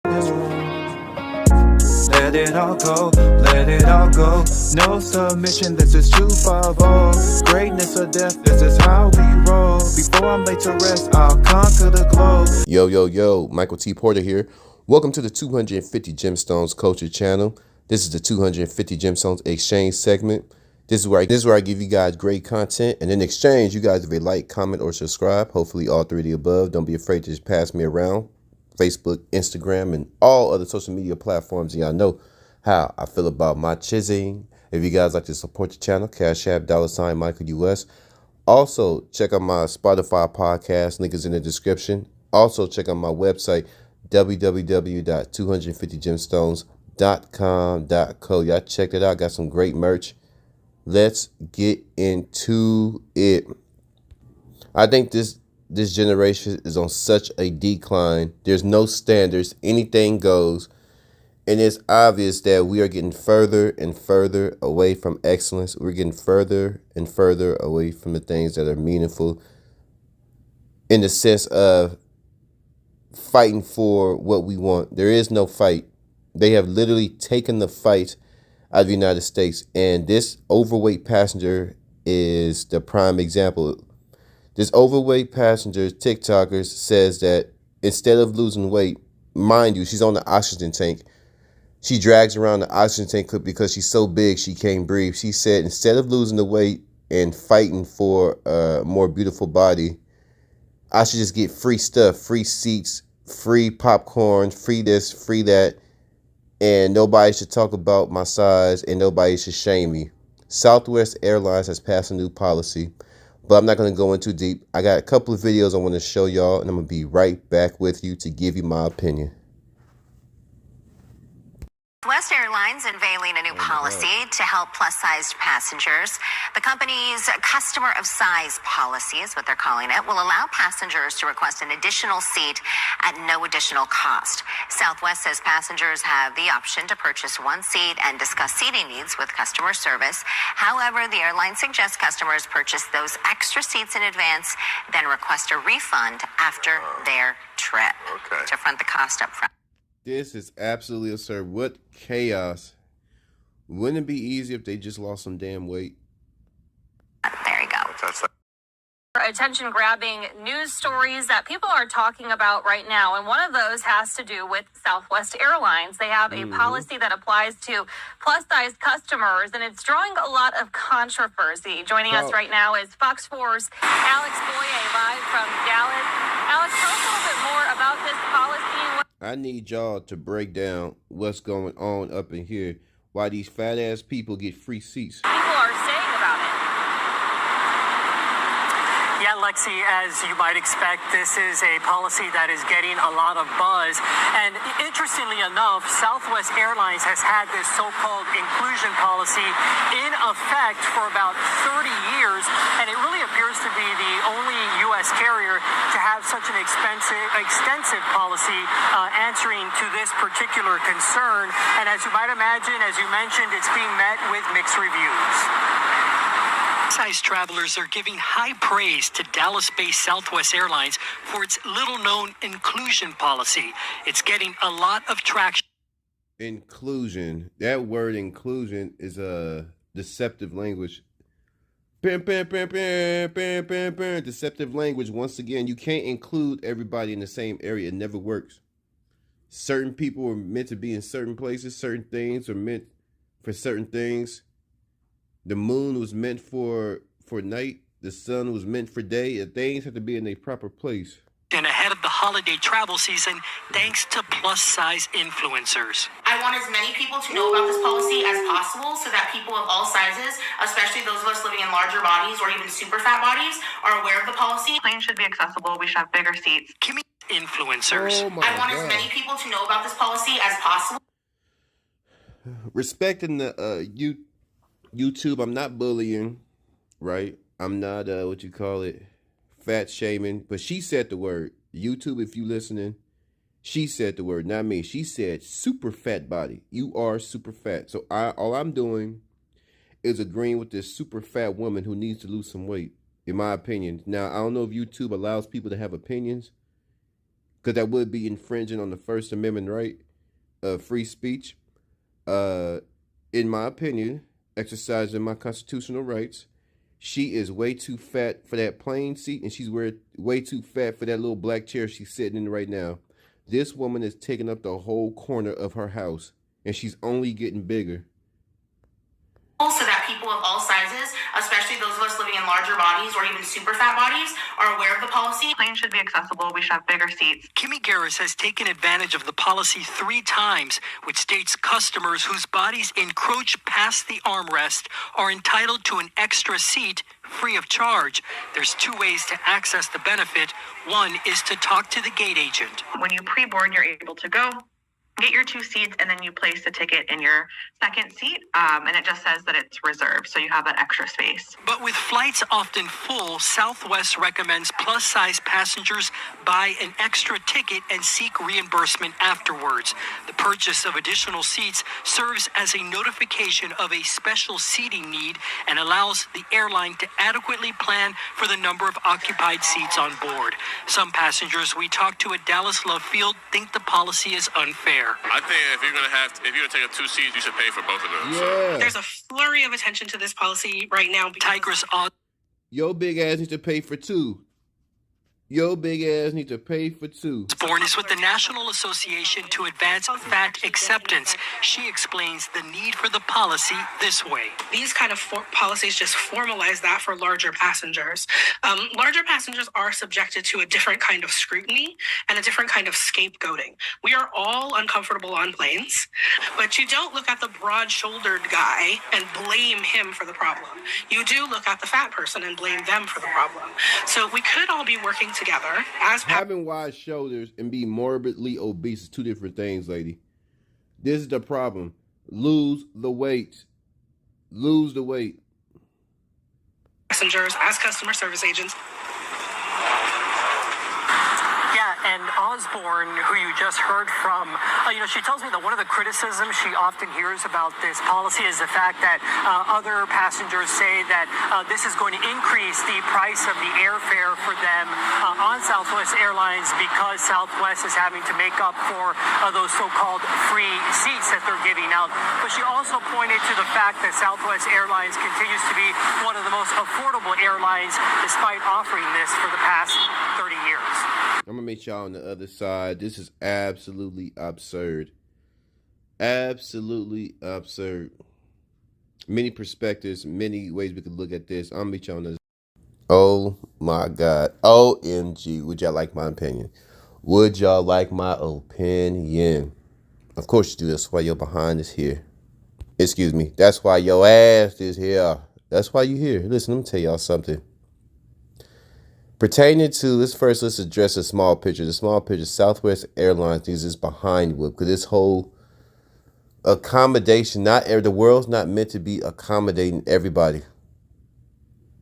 this room. Let it all go, let it all go. No submission, this is 250. Greatness or death, this is how we roll. Before I'm laid to rest, I'll conquer the globe. Yo, Michael T. Porter here. Welcome to the 250 Gemstones Culture channel. This is the 250 Gemstones Exchange segment. This is where I give you guys great content, and in exchange, you guys, if you like, comment, or subscribe, hopefully all three of the above. Don't be afraid to just pass me around. Facebook, Instagram, and all other social media platforms. Y'all know how I feel about my chizzing. If you guys like to support the channel, Cash App, $, Michael US. Also, check out my Spotify podcast. Link is in the description. Also, check out my website, www.250gemstones.com.co. Y'all check it out. Got some great merch. Let's get into it. I think this generation is on such a decline. There's no standards. Anything goes. And it's obvious that we are getting further and further away from excellence. We're getting further and further away from the things that are meaningful in the sense of fighting for what we want. There is no fight. They have literally taken the fight out of the United States. And this overweight passenger is the prime example. This overweight passenger, Tik-Toker, says that instead of losing weight, mind you, she's on the oxygen tank. She drags around the oxygen tank because she's so big she can't breathe. She said instead of losing the weight and fighting for a more beautiful body, I should just get free stuff, free seats, free popcorn, free this, free that, and nobody should talk about my size and nobody should shame me. Southwest Airlines has passed a new policy. But I'm not going to go in too deep. I got a couple of videos I want to show y'all, and I'm going to be right back with you to give you my opinion. Southwest Airlines unveiling a new policy to help plus-sized passengers. The company's customer of size policy is what they're calling it, will allow passengers to request an additional seat at no additional cost. Southwest says passengers have the option to purchase one seat and discuss seating needs with customer service. However, the airline suggests customers purchase those extra seats in advance, then request a refund after their trip to front the cost up front. This is absolutely absurd. What chaos. Wouldn't it be easy if they just lost some damn weight? There you go. Attention-grabbing news stories that people are talking about right now, and one of those has to do with Southwest Airlines. They have a policy that applies to plus-sized customers, and it's drawing a lot of controversy. Joining us right now is Fox 4's Alex Boye, live from Dallas. Alex, tell us a little bit more about this policy. I need y'all to break down what's going on up in here. Why these fat-ass people get free seats. People are saying about it. Yeah, Lexi, as you might expect, this is a policy that is getting a lot of buzz. And interestingly enough, Southwest Airlines has had this so-called inclusion policy in effect for about 30 years. And it really appears to be the only U.S. carrier to have such an extensive policy answering to this particular concern. And as you might imagine, as you mentioned, it's being met with mixed reviews. Size travelers are giving high praise to Dallas-based Southwest Airlines for its little-known inclusion policy. It's getting a lot of traction. Inclusion. That word inclusion is a deceptive language. Deceptive language. Once again, you can't include everybody in the same area. It never works. Certain people are meant to be in certain places. Certain things are meant for certain things. The moon was meant for night. The sun was meant for day. And things have to be in a proper place. And ahead of the holiday travel season, thanks to plus-size influencers. I want as many people to know about this policy as possible so that people of all sizes, especially those of us living in larger bodies or even super fat bodies, are aware of the policy. Planes should be accessible. We should have bigger seats. Influencers. I want as many people to know about this policy as possible. Respecting the YouTube, I'm not bullying, right? I'm not fat shaming, but she said the word. YouTube, if you listening, she said the word, not me. She said super fat body. You are super fat. So all I'm doing is agreeing with this super fat woman who needs to lose some weight, in my opinion. Now, I don't know if YouTube allows people to have opinions. because that would be infringing on the First Amendment right of free speech. In my opinion, exercising my constitutional rights, she is way too fat for that plane seat, and she's way too fat for that little black chair she's sitting in right now. This woman is taking up the whole corner of her house, and she's only getting bigger. So that people of all sizes, especially those of us living in larger bodies or even super fat bodies, are aware of the policy. Planes should be accessible. We should have bigger seats. Kimmy Garris has taken advantage of the policy 3 times, which states customers whose bodies encroach past the armrest are entitled to an extra seat free of charge. There's 2 ways to access the benefit. One is to talk to the gate agent. When you pre-board, you're able to go get your 2 seats, and then you place the ticket in your second seat, and it just says that it's reserved, so you have that extra space. But with flights often full, Southwest recommends plus-size passengers buy an extra ticket and seek reimbursement afterwards. The purchase of additional seats serves as a notification of a special seating need and allows the airline to adequately plan for the number of occupied seats on board. Some passengers we talked to at Dallas Love Field think the policy is unfair. I think if you're gonna take up 2 seats, you should pay for both of them. Yeah. There's a flurry of attention to this policy right now. Tigress Your big ass needs to pay for 2. Your big ass need to pay for 2. Osborne is with the National Association to Advance Fat Acceptance. She explains the need for the policy this way. These kind of policies just formalize that for larger passengers. Larger passengers are subjected to a different kind of scrutiny and a different kind of scapegoating. We are all uncomfortable on planes, but you don't look at the broad-shouldered guy and blame him for the problem. You do look at the fat person and blame them for the problem. So we could all be working together as having wide shoulders and be morbidly obese is 2 different things, lady. This is the problem. Lose the weight. Lose the weight. Passengers, as customer service agents. And Osborne, who you just heard from, she tells me that one of the criticisms she often hears about this policy is the fact that other passengers say that this is going to increase the price of the airfare for them on Southwest Airlines because Southwest is having to make up for those so-called free seats that they're giving out. But she also pointed to the fact that Southwest Airlines continues to be one of the most affordable airlines despite offering this for the past 30 years. I'm going to meet y'all on the other side. This is absolutely absurd. Absolutely absurd. Many perspectives, many ways we could look at this. I'll meet y'all on the other side. Oh my God. OMG. Would y'all like my opinion? Would y'all like my opinion? Of course you do. That's why your behind is here. Excuse me. That's why your ass is here. That's why you here. Listen, let me tell y'all something. Pertaining to this, let's address a small picture. The small picture, Southwest Airlines needs this behind whip because this whole accommodation, the world's not meant to be accommodating everybody.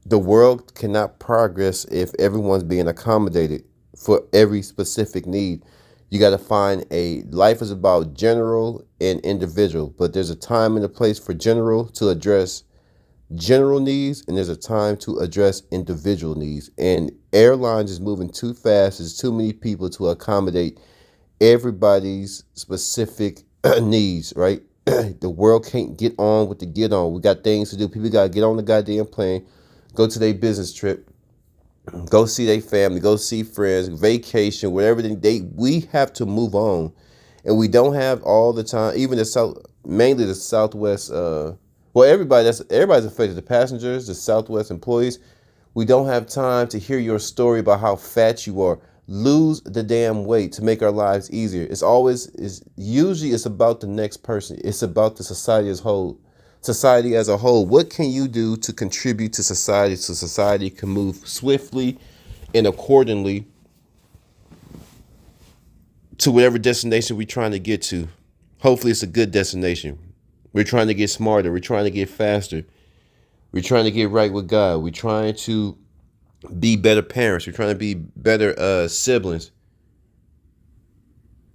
The world cannot progress if everyone's being accommodated for every specific need. You got to find life is about general and individual, but there's a time and a place for general to address general needs, and there's a time to address individual needs. And airlines is moving too fast. There's too many people to accommodate everybody's specific needs, right? The world can't get on with the get on. We got things to do. People got to get on the goddamn plane, go to their business trip, go see their family, go see friends, vacation, whatever we have to move on. And we don't have all the time, even mainly the Southwest, everybody's affected, the passengers, the Southwest employees. We don't have time to hear your story about how fat you are. Lose the damn weight to make our lives easier. Usually it's about the next person. It's about the society as a whole. What can you do to contribute to society so society can move swiftly and accordingly to whatever destination we're trying to get to? Hopefully it's a good destination. We're trying to get smarter. We're trying to get faster. We're trying to get right with God. We're trying to be better parents. We're trying to be better siblings.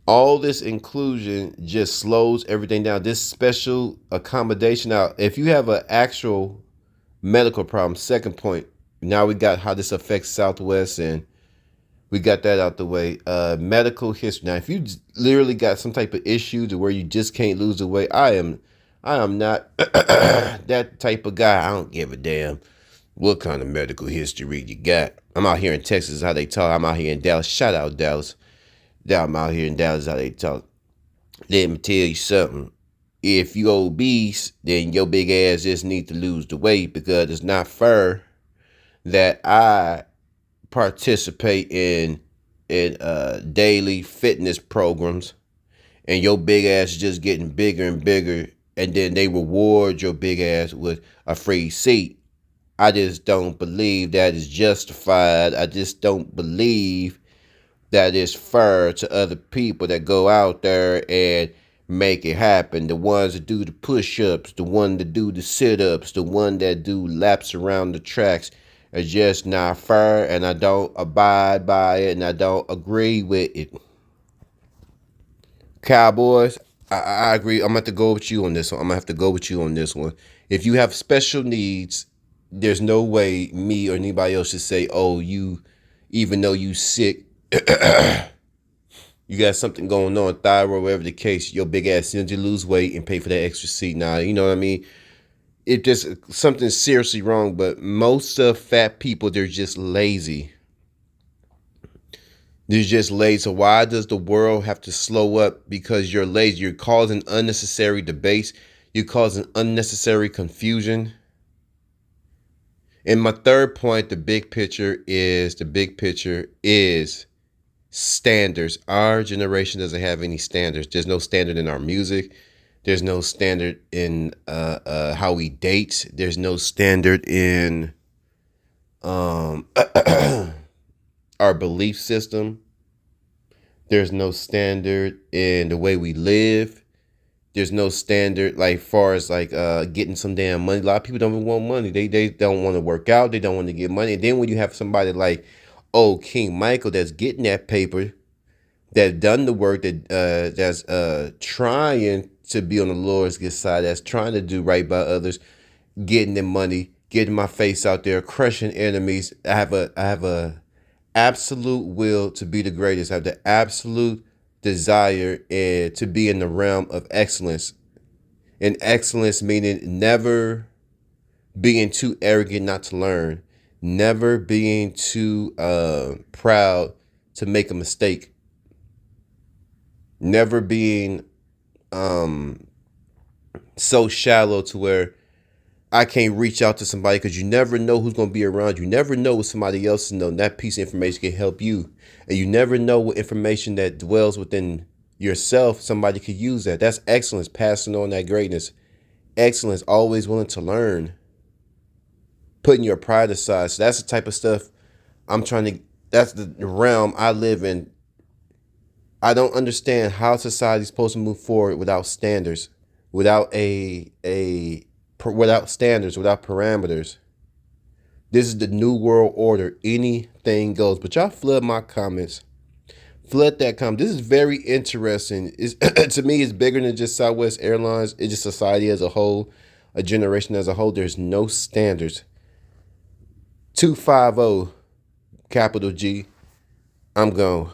All this inclusion just slows everything down. This special accommodation. Now, if you have an actual medical problem, second point, now we got how this affects Southwest and We got that out the way. Medical history. Now, if you literally got some type of issue to where you just can't lose the weight, I am not that type of guy. I don't give a damn what kind of medical history you got. I'm out here in Texas, how they talk. I'm out here in Dallas. Shout out Dallas. I'm out here in Dallas, how they talk. Let me tell you something. If you obese, then your big ass just need to lose the weight, because it's not fair that I participate in daily fitness programs and your big ass is just getting bigger and bigger, and then they reward your big ass with a free seat. I just don't believe that is justified. I just don't believe that is fair to other people that go out there and make it happen. The ones that do the push-ups, the one that do the sit-ups, the one that do laps around the tracks are just not fair, and I don't abide by it, and I don't agree with it. Cowboys, I agree. I'm going to have to go with you on this one. If you have special needs, there's no way me or anybody else should say, oh, you, even though you sick, you got something going on, thyroid, whatever the case, your big ass sends you lose weight and pay for that extra seat. Now, you know what I mean? It just something seriously wrong, but most of fat people, they're just lazy. They're just lazy. So why does the world have to slow up? Because you're lazy. You're causing unnecessary debates. You're causing unnecessary confusion. And my third point, the big picture is standards. Our generation doesn't have any standards. There's no standard in our music. There's no standard in how we date. There's no standard in our belief system. There's no standard in the way we live. There's no standard like far as like getting some damn money. A lot of people don't even want money. They don't want to work out. They don't want to get money. And then when you have somebody like, oh, King Michael, that's getting that paper, that done the work, that's trying to be on the Lord's good side, that's trying to do right by others, getting their money, getting my face out there, crushing enemies. I have a absolute will to be the greatest. I have the absolute desire to be in the realm of excellence. And excellence meaning never being too arrogant not to learn, never being too proud to make a mistake, never being so shallow to where I can't reach out to somebody, because you never know who's going to be around. You never know what somebody else knows. That piece of information can help you. And you never know what information that dwells within yourself, somebody could use that. That's excellence, passing on that greatness. Excellence, always willing to learn. Putting your pride aside. So that's the type of stuff that's the realm I live in. I don't understand how society's supposed to move forward without standards, without without standards, without parameters. This is the new world order. Anything goes. But y'all flood my comments. Flood that comment. This is very interesting. To me, it's bigger than just Southwest Airlines. It's just society as a whole, a generation as a whole. There's no standards. 250, capital G. I'm gone.